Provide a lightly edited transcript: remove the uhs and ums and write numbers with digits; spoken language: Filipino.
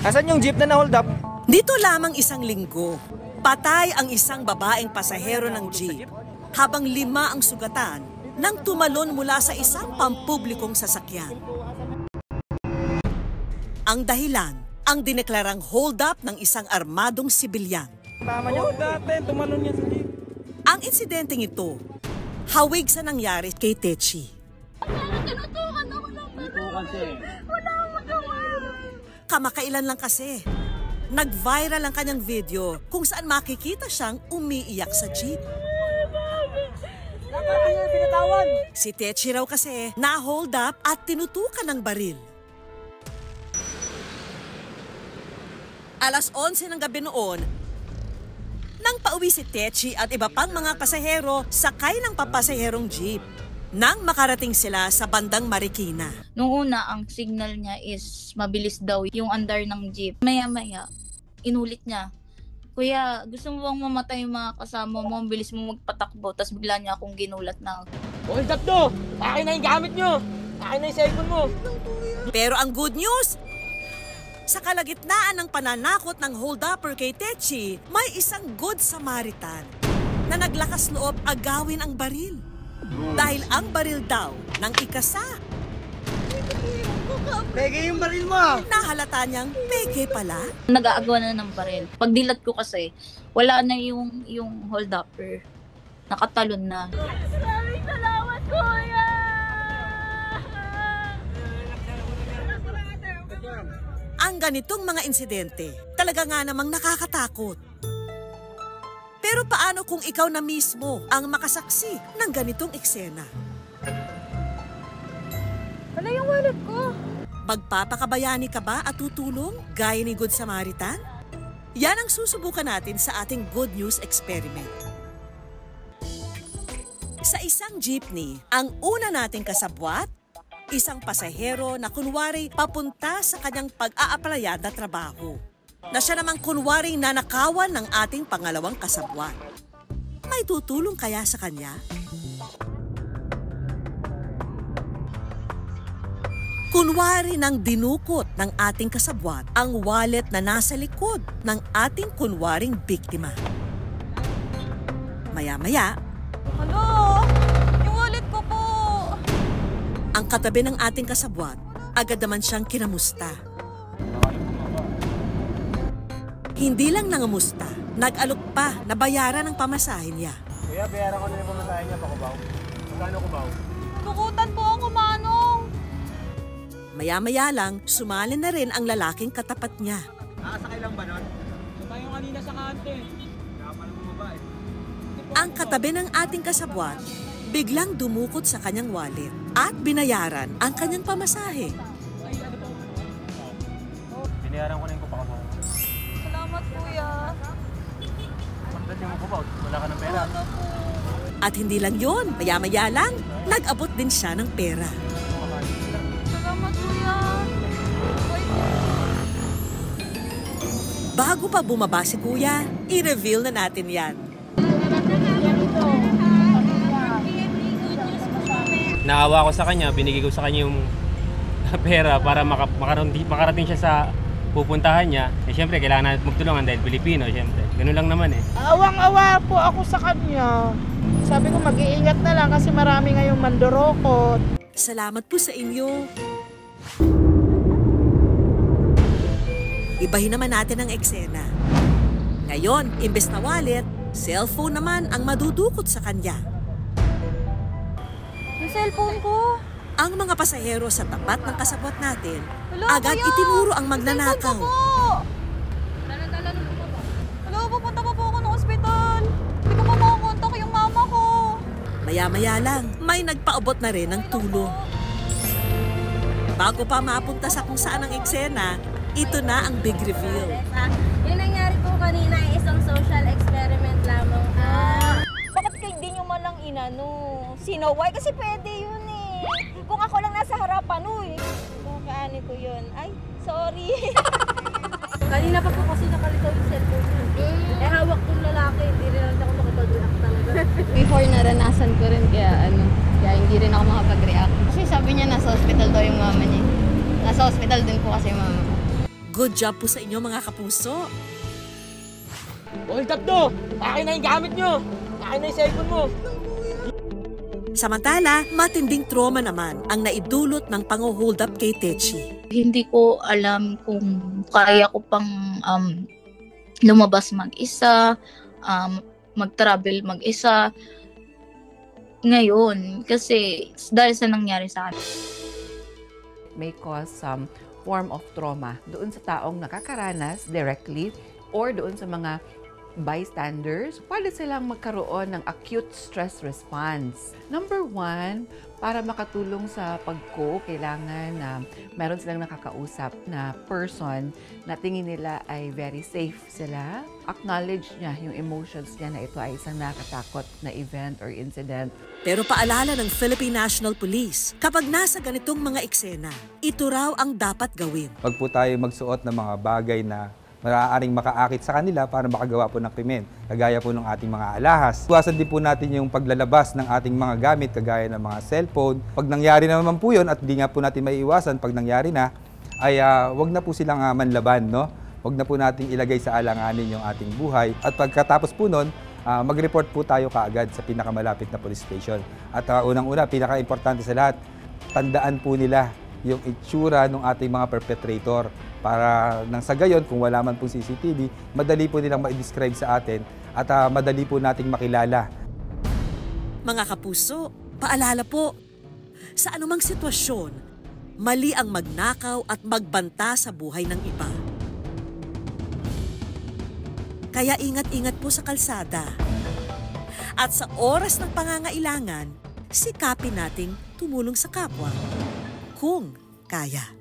Asan yung jeep na na-hold up? Dito lamang isang linggo, patay ang isang babaeng pasahero ng jeep habang 5 ang sugatan nang tumalon mula sa isang pampublikong sasakyan. Ang dahilan, ang dineklarang hold up ng isang armadong sibilyan. Tama niyo. Dati, tumalon niya sa jeep. Ang insidenteng ito, hawig sa nangyari kay Techi. Kamakailan lang kasi, nag-viral ang kanyang video kung saan makikita siyang umiiyak sa jeep. Si Techi raw kasi na-hold up at tinutukan ng baril. Alas 11 ng gabi noon, nang pauwi si Techi at iba pang mga pasahero, sakay ng papasaherong jeep. Nang makarating sila sa bandang Marikina. Nung una, ang signal niya is mabilis daw yung andar ng jeep. Maya-maya, inulit niya. Kuya, gusto mo bang mamatay yung mga kasama mo? Ang bilis mo magpatakbo. Tapos bigla niya akong ginulat na. Hold up to! Akin na yung gamit nyo! Akin na yung cellphone mo! Pero ang good news, sa kalagitnaan ng pananakot ng hold-upper kay Techi, may isang good Samaritan na naglakas loob agawin ang baril. Dahil ang baril daw ng ikasa. Pege yung baril mo! Nahalata niyang pege pala. Nag-aagawa na ng baril. Pag dilat ko kasi, wala na yung hold-upper. Nakatalon na. Maraming salamat, kuya! Ang ganitong mga insidente, talaga nga namang nakakatakot. Pero paano kung ikaw na mismo ang makasaksi ng ganitong eksena? Wala yung wallet ko. Magpapakabayani ka ba at tutulong gaya ni Good Samaritan? Yan ang susubukan natin sa ating Good News Experiment. Sa isang jeepney, ang una nating kasabwat, isang pasahero na kunwari papunta sa kanyang pag-aapalayad na trabaho. Na siya namang kunwaring nanakawan ng ating pangalawang kasabwat. May tutulong kaya sa kanya? Kunwari nang dinukot ng ating kasabwat ang wallet na nasa likod ng ating kunwaring biktima. Maya-maya, Hello? Yung wallet ko po. ang katabi ng ating kasabwat, agad naman siyang kinamusta. Hindi lang nangamusta, nag-alok pa na bayaran ang pamasahin niya. Kuya, bayaran ko na yung pamasahin niya, Pakubaw. Magkano Kubaw? Dukutan po ako, Manong. Maya-maya lang, sumali na rin ang lalaking katapat niya. Nakasakay lang ba nun? Tayo kanina sa kante. Kaya pa naman babae. Ang katabi ng ating kasabwat, biglang dumukot sa kanyang wallet at binayaran ang kanyang pamasahe. Binayaran ko na yung Pakubaw. Salamat, kuya. Pagdating mo Kubaw, wala ka ng pera. Ano po? At hindi lang yon, maya-maya lang, nag-abot din siya ng pera. Salamat, kuya. Bago pa bumaba si Kuya, i-reveal na natin yan. Naawa ko sa kanya, binigay ko sa kanya yung pera para makarating siya sa pupuntahan niya. Eh syempre, kailangan natin magtulungan dahil Pilipino, syempre. Ganun lang naman eh. Awang-awa po ako sa kanya. Sabi ko mag-iingat na lang kasi marami ngayong mandorokot. Salamat po sa inyo. Ibahin naman natin ang eksena. Ngayon, imbes na wallet, cellphone naman ang madudukot sa kanya. Yung cellphone ko. Ang mga pasahero sa tapat ng kasabwat natin, Hello, agad kuya! itinuro ang Yung cellphone magnanakaw. ko po. Hello, pupunta pa po ako ng ospital. Hindi ko pa makakontak yung mama ko. Maya-maya lang, may nagpaabot na rin ng tulong. Bago pa mapunta sa kung saan ang eksena, ito na ang big reveal. Yung nangyari po kanina ay isang social experiment lamang. Bakit kayo hindi nyo malang inano? Sinaway? Kasi pwede yun eh. Kung ako lang nasa harapan, uy. Kung kaani ko yun. Ay, sorry. Kanina pa po kasi nakalitaw yung cellphone yun. Eh hawak kong lalaki, hindi rin ako makapag-react talaga. Before naranasan ko rin kaya hindi rin ako makapag-react. Kasi sabi niya nasa hospital daw yung mama niya. Nasa hospital din po kasi yung mama. Good job po sa inyo mga kapuso. Hold up to! Akin na yung gamit nyo! Akin na yung cellphone mo! Samantala, matinding trauma naman ang naidulot ng pang-hold up kay Techi. Hindi ko alam kung kaya ko pang lumabas mag-isa, mag-travel mag-isa. Ngayon, kasi dahil sa nangyari sa akin. May cause some form of trauma doon sa taong nakakaranas directly or doon sa mga bystanders. Pwede silang magkaroon ng acute stress response. Number 1, para makatulong sa pag-cope, kailangan na meron silang nakakausap na person na tingin nila ay very safe sila. Acknowledge niya yung emotions niya na ito ay isang nakakatakot na event or incident. Pero paalala ng Philippine National Police, kapag nasa ganitong mga eksena, ito raw ang dapat gawin. Wag po tayo magsuot ng mga bagay na maaaring makaakit sa kanila para makagawa po ng krimen, kagaya po ng ating mga alahas. Iwasan din po natin yung paglalabas ng ating mga gamit, kagaya ng mga cellphone. Pag nangyari naman po yun, at di nga po natin maiiwasan pag nangyari na, ay wag na po silang manlaban, no? Wag na po natin ilagay sa alanganin yung ating buhay. At pagkatapos po nun, mag-report po tayo kaagad sa pinakamalapit na police station. At unang-una, pinaka-importante sa lahat, tandaan po nila yung itsura ng ating mga perpetrator. Para nang sa gayon, kung wala man po CCTV, madali po nilang ma-describe sa atin at madali po nating makilala. Mga kapuso, paalala po, sa anumang sitwasyon, mali ang magnakaw at magbanta sa buhay ng iba. Kaya ingat-ingat po sa kalsada. At sa oras ng pangangailangan, sikapin nating tumulong sa kapwa kung kaya.